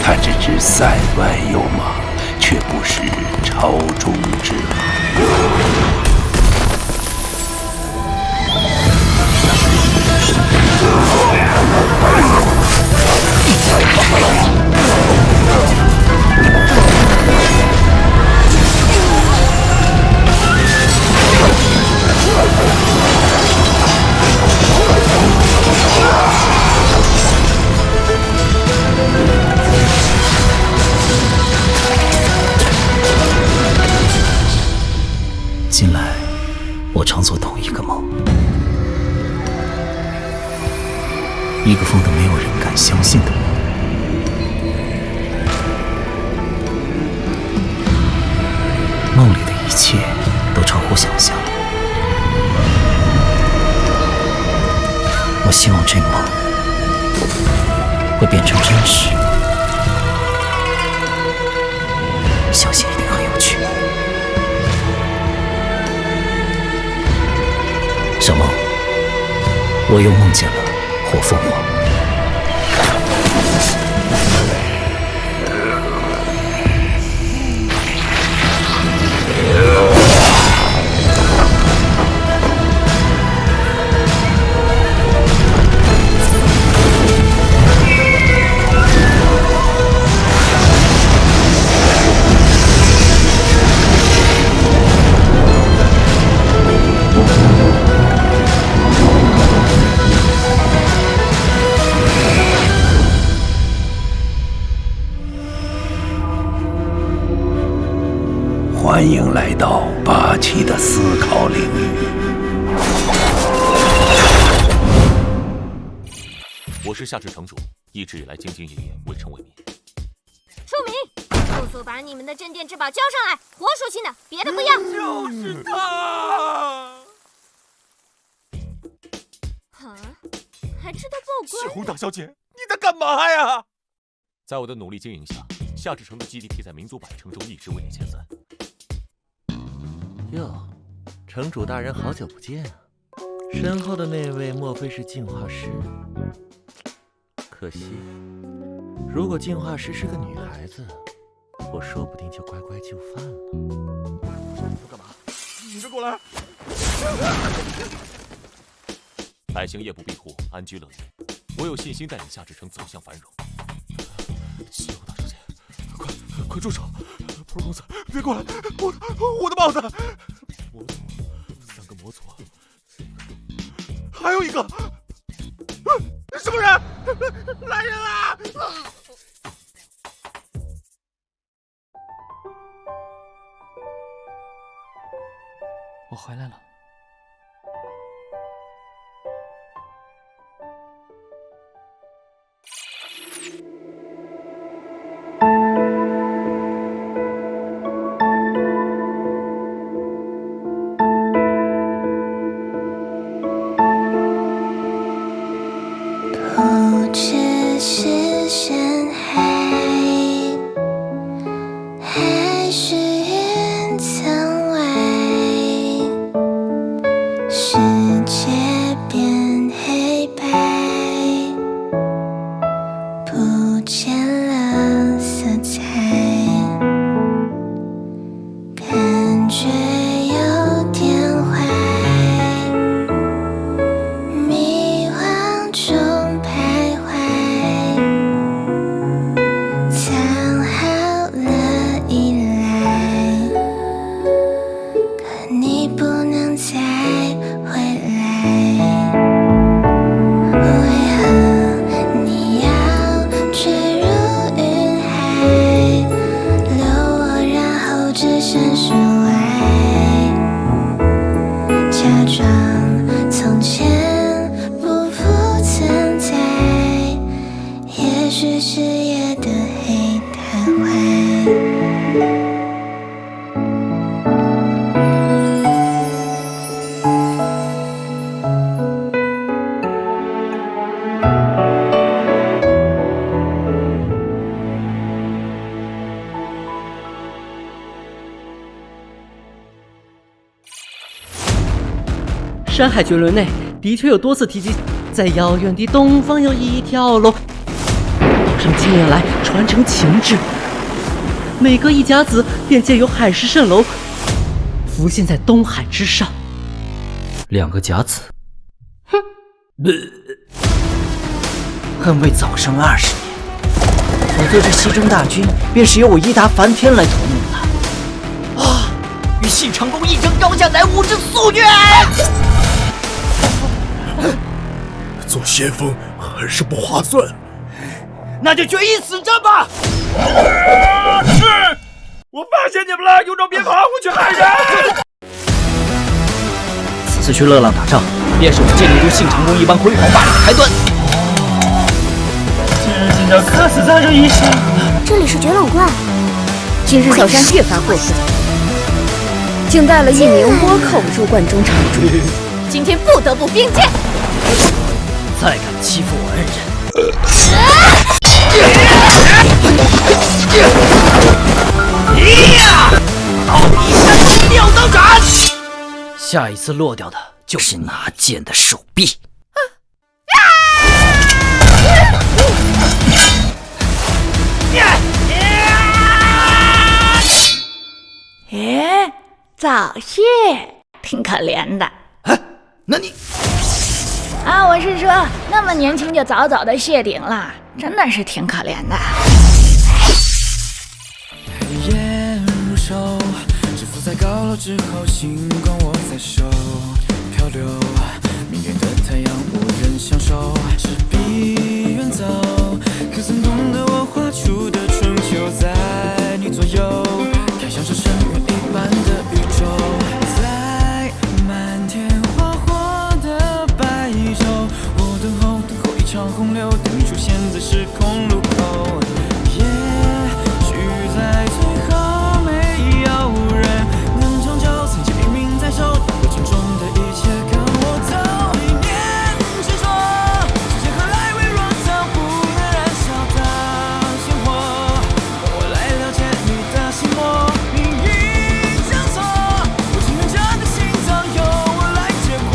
他只知塞外有马，却不识朝中之马。近来，我常做同一个梦，一个疯得没有人敢相信的梦。梦里的一切都超乎想象。我希望这梦会变成真实，相信一定很有趣。小梦，我又梦见了火凤凰。欢迎来到霸气的思考领域。我是夏至城主，一直以来兢兢业业，为城为民。出名，速速把你们的镇店之宝交上来，活属性的，别的不要。就是他！啊，还知道报官？血红大小姐，你在干嘛呀？在我的努力经营下，夏至城的 GDP 在民族百城中一直位列前3。哟，城主大人好久不见啊！身后的那位莫非是净化师？可惜，如果净化师是个女孩子，我说不定就乖乖就范了。要干嘛？你给我来！百姓夜不闭户，安居乐业。我有信心带领夏至城走向繁荣。血红大小姐，快住手！普公子，别过来！我的帽子！魔族，3个魔族，还有一个，什么人？来人啊！我回来了。为何你要坠入云海，留我然后置身事外，假装从前不复存在，也许是夜的黑太坏。山海绝伦内的确有多次提及，在遥远的东方有一条龙，上千年来传承情志，每隔一甲子便见有海市蜃楼浮现在东海之上。2个甲子，哼，恨未早生20年，否则这西征大军便是由我伊达梵天来统领了。啊！与信长公一争高下，乃吾之夙愿。做先锋很是不划算，那就决一死战吧！是，我发现你们了，有种别跑过去害人！此次去乐浪打仗，便是我建立如信长公一般辉煌霸业的开端。至今要客死在这一时。这里是绝冷怪，今日小山越发过分，竟带了一名倭寇入观中常驻，今天不得不兵谏。再敢欺负我恩人，奥义山一定要当斩！下一次落掉的就是拿剑的手臂。哎，早泄，挺可怜的。那你？啊，我是说，那么年轻就早早的谢顶了，真的是挺可怜的。黑夜如手，制服在高楼之后，星光握在手，漂流，明月的太阳无人相守，执笔远走，可曾懂得我画出的春秋，在你左右，开向是深渊一般的宇宙，在漫天花火的白昼，我等候一场洪流，等你出现在时空路口。也许在最后没有人能长久，曾经命运在手，过程中的一切看我走。一念执着，时间何来微弱到不能燃烧的鲜活，我来了解你的心魔。命运交错，我情愿这个心脏由我来结果。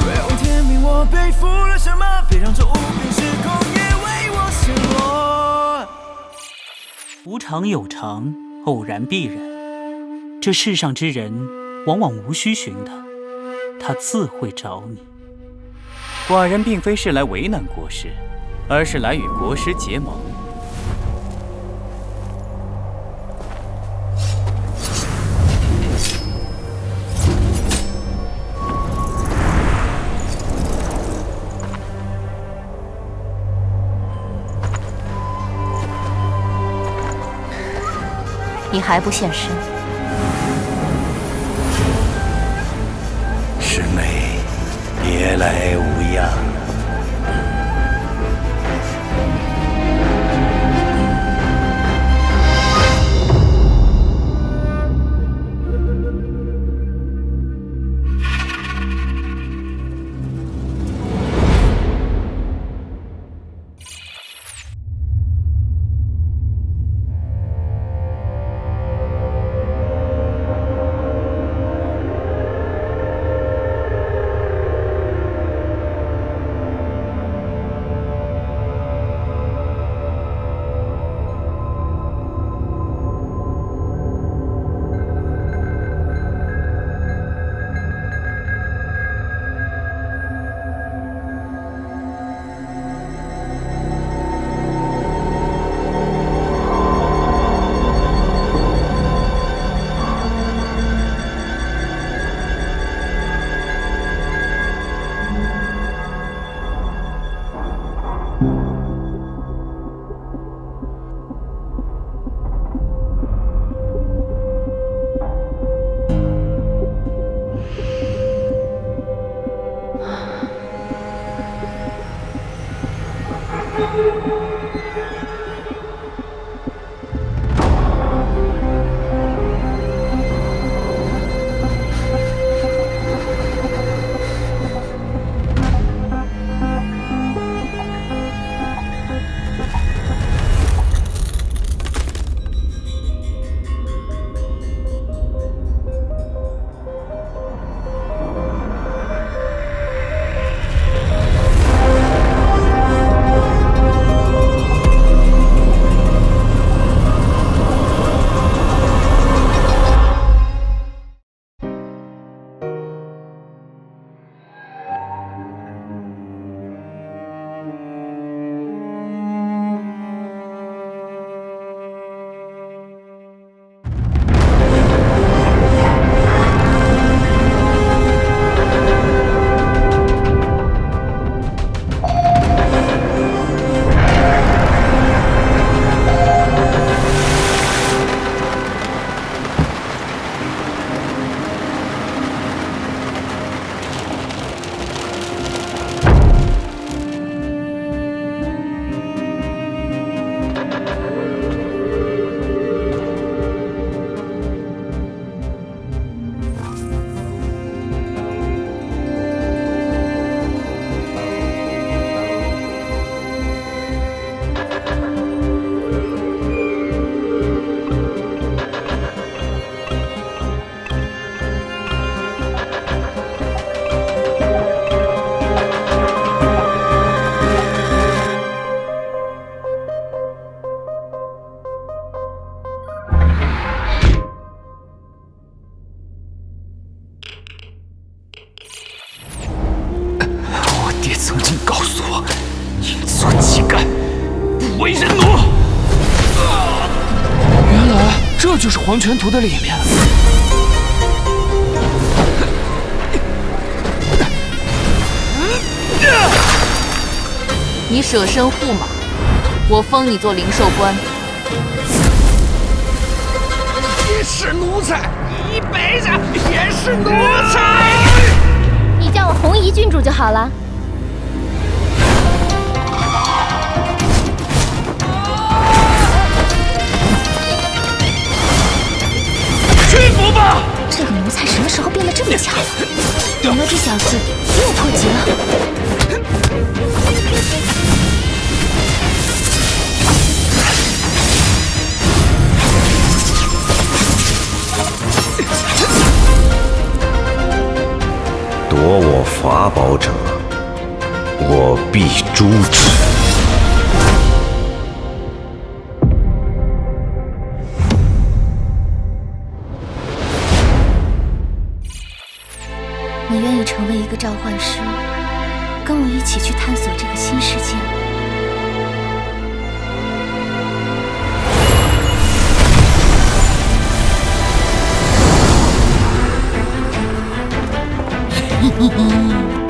别问天命，我背负了什么，别让这无边时空也为我陷落。无常有常，偶然必然。这世上之人，往往无需寻他，他自会找你。寡人并非是来为难国师，而是来与国师结盟。你还不现身？师妹，别来无恙。曾经告诉我，宁做乞丐，不为人奴。原来这就是黄泉图的里面。你舍身护马，我封你做灵寿官。也是奴才，一辈子也是奴才。你叫我红衣郡主就好了。屈服吧！这个奴才什么时候变得这么强了？原来这小子又破级了。夺我法宝者，我必诛之。你愿意成为一个召唤师，跟我一起去探索这个新世界吗？嘿嘿嘿。